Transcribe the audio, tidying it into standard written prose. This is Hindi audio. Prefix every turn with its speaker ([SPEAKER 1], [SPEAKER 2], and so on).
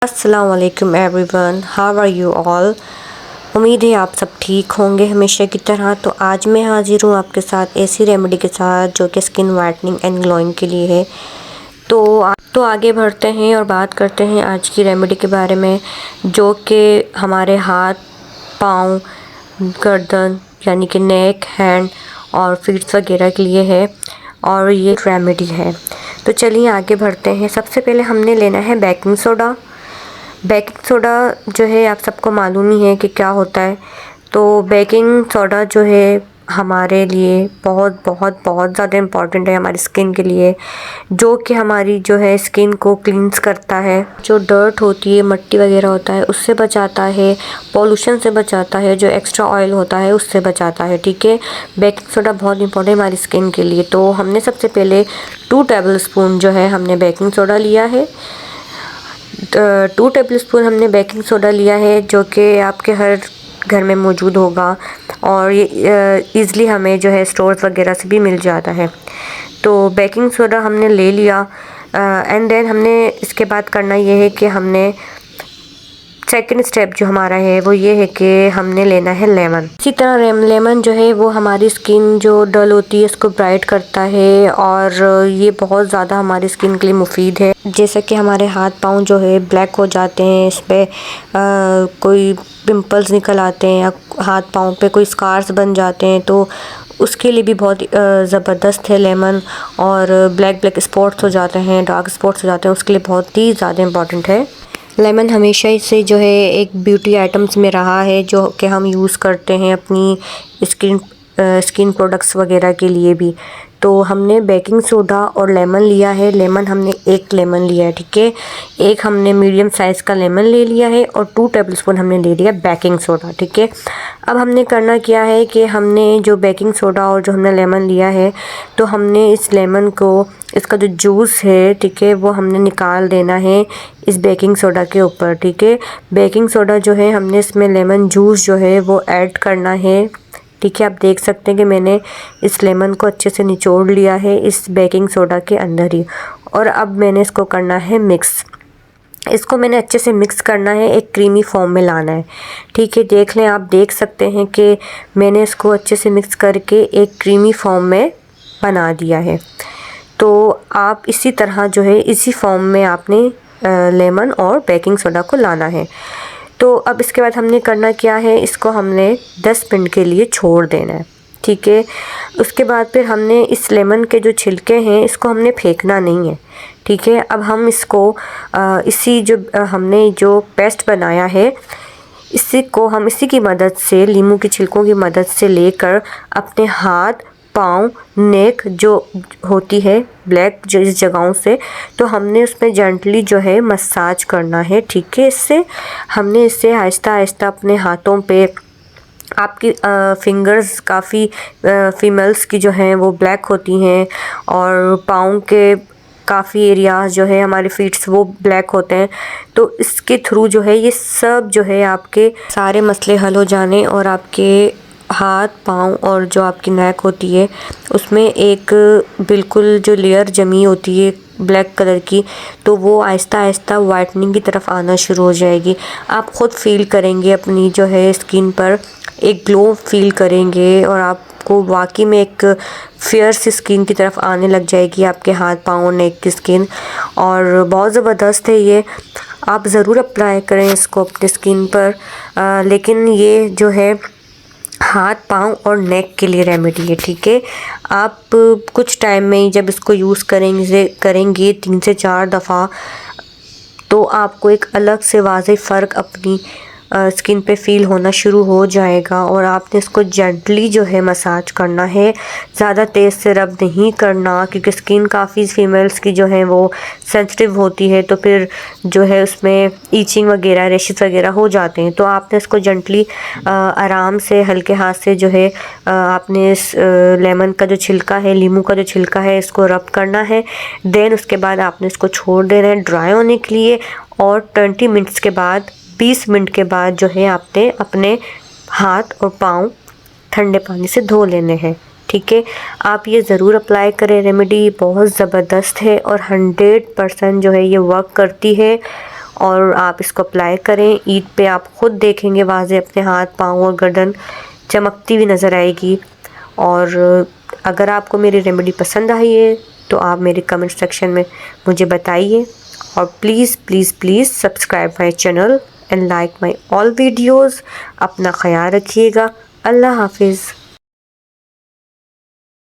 [SPEAKER 1] अस्सलाम वालेकुम everyone, how are you all. उम्मीद है आप सब ठीक होंगे हमेशा की तरह। तो आज मैं हाजिर हूँ आपके साथ ऐसी रेमेडी के साथ जो कि स्किन वाइटनिंग एंड ग्लोइंग के लिए है। तो आगे बढ़ते हैं और बात करते हैं आज की रेमेडी के बारे में, जो कि हमारे हाथ, पाँव, गर्दन यानी कि नेक, हैंड और फीट्स वगैरह के लिए है और ये रेमेडी है। तो चलिए आगे बढ़ते हैं। सबसे पहले हमने लेना है बेकिंग सोडा। बेकिंग सोडा जो है आप सबको मालूम ही है कि क्या होता है। तो बेकिंग सोडा जो है हमारे लिए बहुत बहुत बहुत ज़्यादा इम्पॉर्टेंट है हमारी स्किन के लिए, जो कि हमारी जो है स्किन को क्लींस करता है, जो डर्ट होती है, मिट्टी वगैरह होता है उससे बचाता है, पॉल्यूशन से बचाता है, जो एक्स्ट्रा ऑयल होता है उससे बचाता है। ठीक है, बेकिंग सोडा बहुत इंपॉर्टेंट है हमारी स्किन के लिए। तो हमने सबसे पहले 2 टेबल स्पून जो है हमने बेकिंग सोडा लिया है। 2 टेबल स्पून हमने बेकिंग सोडा लिया है, जो कि आपके हर घर में मौजूद होगा और ये ईज़िली हमें जो है स्टोर्स वगैरह से भी मिल जाता है। तो बेकिंग सोडा हमने ले लिया एंड देन हमने इसके बाद करना ये है कि हमने सेकंड स्टेप जो हमारा है वो ये है कि हमने लेना है लेमन। इसी तरह लेमन जो है वो हमारी स्किन जो डल होती है इसको ब्राइट करता है और ये बहुत ज़्यादा हमारी स्किन के लिए मुफीद है। जैसे कि हमारे हाथ पाँव जो है ब्लैक हो जाते हैं, इस पर कोई पिंपल्स निकल आते हैं या हाथ पाँव पे कोई स्कार्स बन जाते हैं, तो उसके लिए भी बहुत ज़बरदस्त है लेमन। और ब्लैक स्पॉट्स हो जाते हैं, डार्क स्पॉट्स हो जाते हैं, उसके लिए बहुत ही ज़्यादा इम्पॉर्टेंट है। लेमन हमेशा से जो है एक ब्यूटी आइटम्स में रहा है, जो कि हम यूज़ करते हैं अपनी स्किन प्रोडक्ट्स वगैरह के लिए भी। तो हमने बेकिंग सोडा और लेमन लिया है। लेमन हमने 1 लेमन लिया है, ठीक है। एक हमने मीडियम साइज़ का लेमन ले लिया है और 2 टेबल स्पून हमने ले लिया बेकिंग सोडा, ठीक है। अब हमने करना क्या है कि हमने जो बेकिंग सोडा और जो हमने लेमन लिया है, तो हमने इस लेमन को, इसका जो जूस है, ठीक है, वो हमने निकाल देना है इस बेकिंग सोडा के ऊपर, ठीक है। बेकिंग सोडा जो है हमने इसमें लेमन जूस जो है वो ऐड करना है, ठीक है। आप देख सकते हैं कि मैंने इस लेमन को अच्छे से निचोड़ लिया है इस बेकिंग सोडा के अंदर ही। और अब मैंने इसको करना है मिक्स। इसको मैंने अच्छे से मिक्स करना है, एक क्रीमी फॉर्म में लाना है, ठीक है। देख लें, आप देख सकते हैं कि मैंने इसको अच्छे से मिक्स करके एक क्रीमी फॉर्म में बना दिया है। तो आप इसी तरह जो है इसी फॉर्म में आपने लेमन और बेकिंग सोडा को लाना है। तो अब इसके बाद हमने करना क्या है, इसको हमने 10 मिनट के लिए छोड़ देना है, ठीक है। उसके बाद फिर हमने इस लेमन के जो छिलके हैं इसको हमने फेंकना नहीं है, ठीक है। अब हम इसको इसी जो हमने जो पेस्ट बनाया है, इसी को हम इसी की मदद से, लीमू के छिलकों की मदद से लेकर अपने हाथ, पाँव, नेक जो होती है ब्लैक जिस जगहों से, तो हमने उसमें जेंटली जो है मसाज करना है, ठीक है। इससे हमने इससे आहिस्ता आहिस्ता अपने हाथों पे, आपकी फिंगर्स काफ़ी फीमेल्स की जो हैं वो ब्लैक होती हैं और पाँव के काफ़ी एरियाज जो है हमारे फीट्स वो ब्लैक होते हैं। तो इसके थ्रू जो है ये सब जो है आपके सारे मसले हल हो जाने और आपके हाथ, पाँव और जो आपकी नेक होती है उसमें एक बिल्कुल जो लेयर जमी होती है ब्लैक कलर की, तो वो आहिस्ता आहिस्ता वाइटनिंग की तरफ आना शुरू हो जाएगी। आप ख़ुद फील करेंगे अपनी जो है स्किन पर एक ग्लो फील करेंगे और आपको वाकई में एक फेयर सी स्किन की तरफ आने लग जाएगी आपके हाथ, पाँव, नेक की स्किन। और बहुत ज़बरदस्त है ये, आप ज़रूर अप्लाई करें इसको अपनी स्किन पर। लेकिन ये जो है हाथ, पाँव और नेक के लिए रेमेडी है, ठीक है। आप कुछ टाइम में ही जब इसको यूज़ करेंगे 3 से 4 दफ़ा, तो आपको एक अलग से वाज़ेह फ़र्क अपनी स्किन पे फ़ील होना शुरू हो जाएगा। और आपने इसको जेंटली जो है मसाज करना है, ज़्यादा तेज़ से रब नहीं करना, क्योंकि स्किन काफ़ी फीमेल्स की जो है वो सेंसिटिव होती है, तो फिर जो है उसमें ईचिंग वगैरह, रैशेस वगैरह हो जाते हैं। तो आपने इसको जेंटली आराम से हल्के हाथ से जो है आपने इस लेमन का जो छिलका है, लीमू का जो छिलका है, इसको रब करना है। देन उसके बाद आपने इसको छोड़ देना है ड्राई होने के लिए और 20 मिनट्स के बाद, 20 मिनट के बाद जो है आपने अपने हाथ और पाँव ठंडे पानी से धो लेने हैं, ठीक है। आप ये ज़रूर अप्लाई करें, रेमेडी बहुत ज़बरदस्त है और 100% जो है ये वर्क करती है और आप इसको अप्लाई करें। ईद पे आप खुद देखेंगे वाज़े अपने हाथ पाँव और गर्दन चमकती हुई नज़र आएगी। और अगर आपको मेरी रेमेडी पसंद आई है तो आप मेरे कमेंट सेक्शन में मुझे बताइए। और please please please subscribe my channel and like my all videos. अपना ख्याल रखिएगा। अल्लाह हाफिज़।